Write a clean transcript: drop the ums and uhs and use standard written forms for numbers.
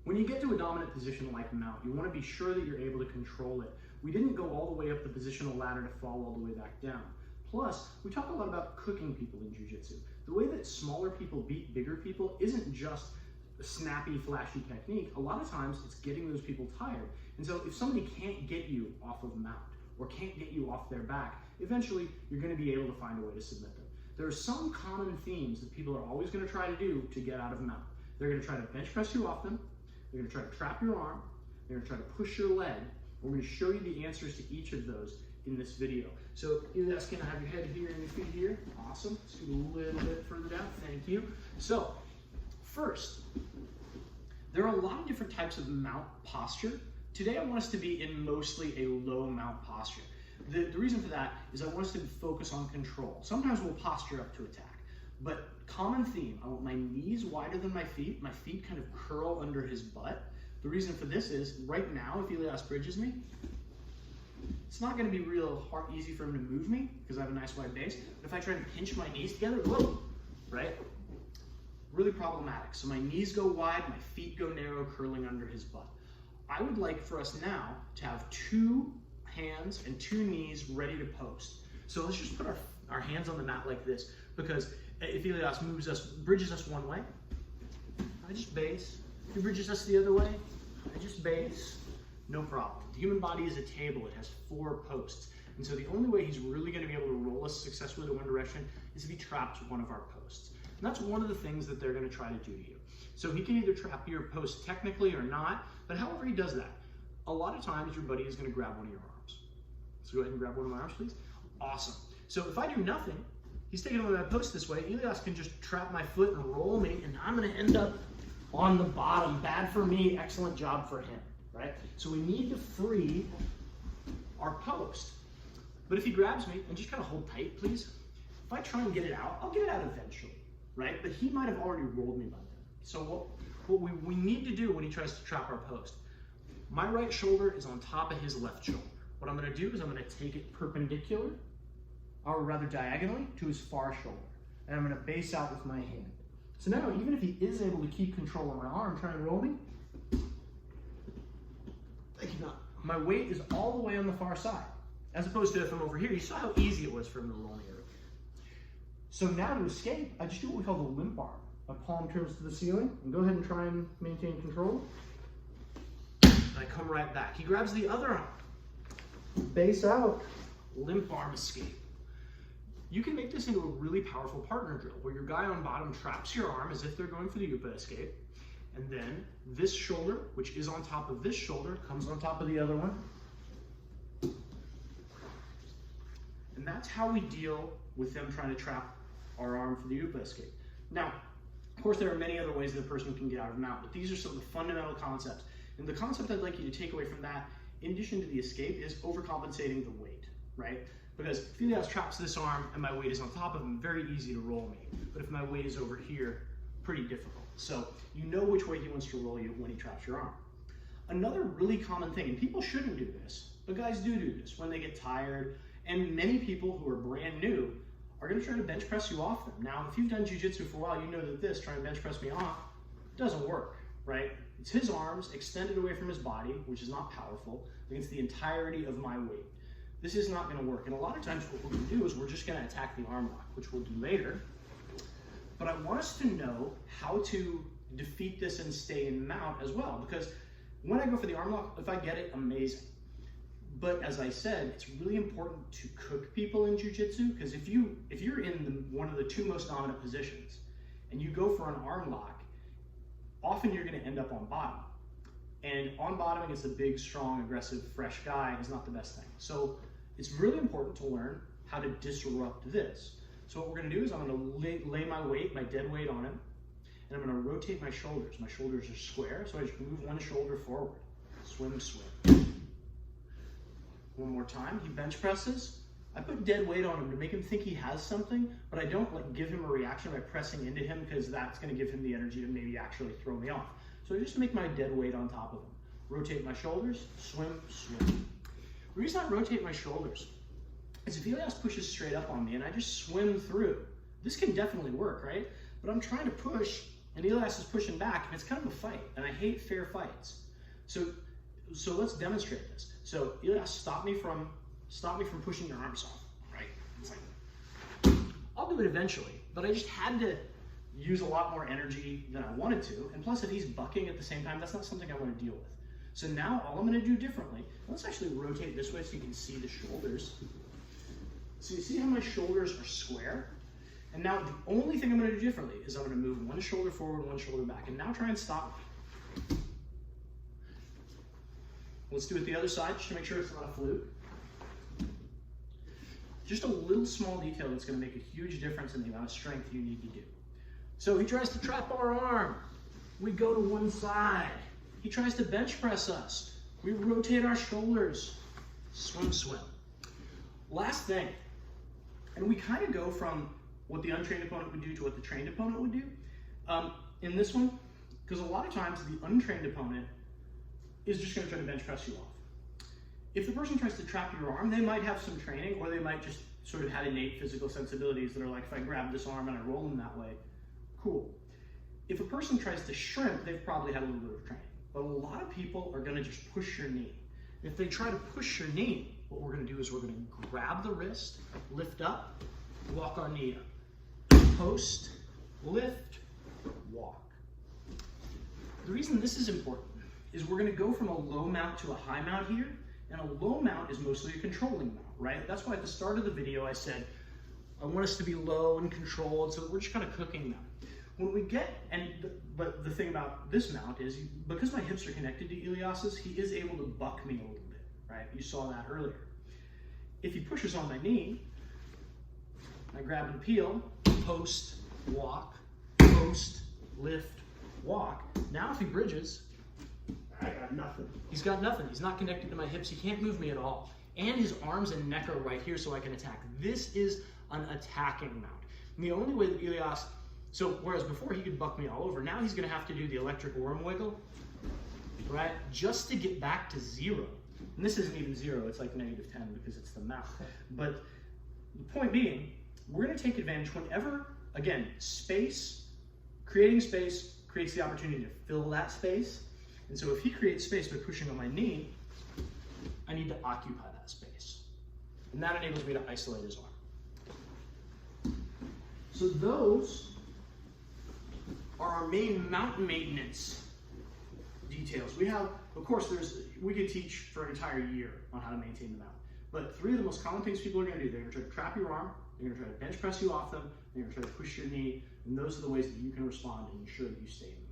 When you get to a dominant position like mount, you want to be sure that you're able to control it. We didn't go all the way up the positional ladder to fall all the way back down. Plus, we talk a lot about cooking people in jiu-jitsu. The way that smaller people beat bigger people isn't just a snappy, flashy technique. A lot of times, it's getting those people tired. And so if somebody can't get you off of mount or can't get you off their back, eventually you're going to be able to find a way to submit them. There are some common themes that people are always going to try to do to get out of mount. They're going to try to bench press you off them. They're going to try to trap your arm. They're going to try to push your leg. We're going to show you the answers to each of those in this video. So Elias, can I have your head here and your feet here? Awesome. Let's do a little bit further down. Thank you. So first, there are a lot of different types of mount posture. Today I want us to be in mostly a low mount posture. The reason for that is I want us to focus on control. Sometimes we'll posture up to attack, but common theme, I want my knees wider than my feet kind of curl under his butt. The reason for this is, right now, if Elias bridges me, it's not going to be real easy for him to move me because I have a nice wide base. But if I try to pinch my knees together, whoa, right? Really problematic. So my knees go wide, my feet go narrow, curling under his butt. I would like for us now to have 2 hands and 2 knees ready to post. So let's just put our hands on the mat like this, because if Elias bridges us one way, I just base. If he bridges us the other way, I just base. No problem. The human body is a table. It has 4 posts. And so the only way he's really going to be able to roll us successfully to one direction is if he traps one of our posts. And that's one of the things that they're going to try to do to you. So he can either trap your post technically or not, but however he does that, a lot of times your buddy is going to grab one of your arms. So go ahead and grab one of my arms, please. Awesome. So if I do nothing, he's taking away my post this way, Elias can just trap my foot and roll me, and I'm going to end up on the bottom. Bad for me, excellent job for him, right? So we need to free our post. But if he grabs me, and just kind of hold tight, please. If I try and get it out, I'll get it out eventually, right? But he might have already rolled me by then. So what we need to do when he tries to trap our post, my right shoulder is on top of his left shoulder. What I'm going to do is I'm going to take it perpendicular, or rather diagonally, to his far shoulder. And I'm going to base out with my hand. So now, even if he is able to keep control of my arm trying to roll me, I cannot. My weight is all the way on the far side. As opposed to if I'm over here, you saw how easy it was for him to roll me over. So now to escape, I just do what we call the limp arm. My palm turns to the ceiling, and go ahead and try and maintain control. And I come right back. He grabs the other arm. Base out, limp arm escape. You can make this into a really powerful partner drill where your guy on bottom traps your arm as if they're going for the Upa escape. And then this shoulder, which is on top of this shoulder, comes on top of the other one. And that's how we deal with them trying to trap our arm for the Upa escape. Now, of course, there are many other ways that a person can get out of mount, but these are some of the fundamental concepts. And the concept I'd like you to take away from that, in addition to the escape, is overcompensating the weight, right? Because if Elias traps this arm and my weight is on top of him, very easy to roll me. But if my weight is over here, pretty difficult. So you know which way he wants to roll you when he traps your arm. Another really common thing, and people shouldn't do this, but guys do this when they get tired, and many people who are brand new are going to try to bench press you off them. Now, if you've done jiu-jitsu for a while, you know that this, trying to bench press me off, doesn't work, right? It's his arms extended away from his body, which is not powerful, against the entirety of my weight. This is not going to work. And a lot of times what we're going to do is we're just going to attack the arm lock, which we'll do later. But I want us to know how to defeat this and stay in mount as well, because when I go for the arm lock, if I get it, amazing. But as I said, it's really important to cook people in jiu-jitsu, because if you're in one of the 2 most dominant positions and you go for an arm lock, often you're going to end up on bottom. And on bottom against a big, strong, aggressive, fresh guy is not the best thing. So it's really important to learn how to disrupt this. So what we're going to do is I'm going to lay my weight, my dead weight on him, and I'm going to rotate my shoulders. My shoulders are square, so I just move one shoulder forward. Swim, swim. One more time, he bench presses. I put dead weight on him to make him think he has something, but I don't give him a reaction by pressing into him, because that's going to give him the energy to maybe actually throw me off. So I just make my dead weight on top of him. Rotate my shoulders, swim, swim. The reason I rotate my shoulders is if Elias pushes straight up on me and I just swim through, this can definitely work, right? But I'm trying to push and Elias is pushing back, and it's kind of a fight, and I hate fair fights. So let's demonstrate this. So Elias, stop me from pushing your arms off, right? It's like, I'll do it eventually, but I just had to use a lot more energy than I wanted to, and plus if he's bucking at the same time, that's not something I want to deal with. So now all I'm going to do differently, let's actually rotate this way so you can see the shoulders. So you see how my shoulders are square? And now the only thing I'm going to do differently is I'm going to move one shoulder forward, one shoulder back, and now try and stop me. Let's do it the other side just to make sure it's not a fluke. Just a little small detail that's going to make a huge difference in the amount of strength you need to do. So he tries to trap our arm. We go to one side. He tries to bench press us. We rotate our shoulders. Swim, swim. Last thing, and we kind of go from what the untrained opponent would do to what the trained opponent would do in this one, because a lot of times the untrained opponent is just going to try to bench press you off. If the person tries to trap your arm, they might have some training, or they might just sort of have innate physical sensibilities that are like, if I grab this arm and I roll them that way, cool. If a person tries to shrimp, they've probably had a little bit of training. But a lot of people are going to just push your knee. If they try to push your knee, what we're going to do is we're going to grab the wrist, lift up, walk our knee up. Post, lift, walk. The reason this is important is we're going to go from a low mount to a high mount here, and a low mount is mostly a controlling mount, right? That's why at the start of the video I said, I want us to be low and controlled, so we're just kind of cooking them. When we get, but the thing about this mount is, because my hips are connected to Elias's, he is able to buck me a little bit, right? You saw that earlier. If he pushes on my knee, I grab and peel, post, walk, post, lift, walk. Now if he bridges, I got nothing. He's got nothing. He's not connected to my hips. He can't move me at all. And his arms and neck are right here so I can attack. This is an attacking mount. And the only way that Elias, so whereas before he could buck me all over, now he's going to have to do the electric worm wiggle, right, just to get back to 0. And this isn't even 0, it's like -10 because it's the mount. But the point being, we're going to take advantage whenever, again, space, creating space creates the opportunity to fill that space. And so if he creates space by pushing on my knee, I need to occupy that space. And that enables me to isolate his arm. So those are our main mount maintenance details. We have, of course, we could teach for an entire year on how to maintain the mount. But 3 of the most common things people are going to do, they're going to try to trap your arm, they're going to try to bench press you off them, they're going to try to push your knee, and those are the ways that you can respond and ensure that you stay in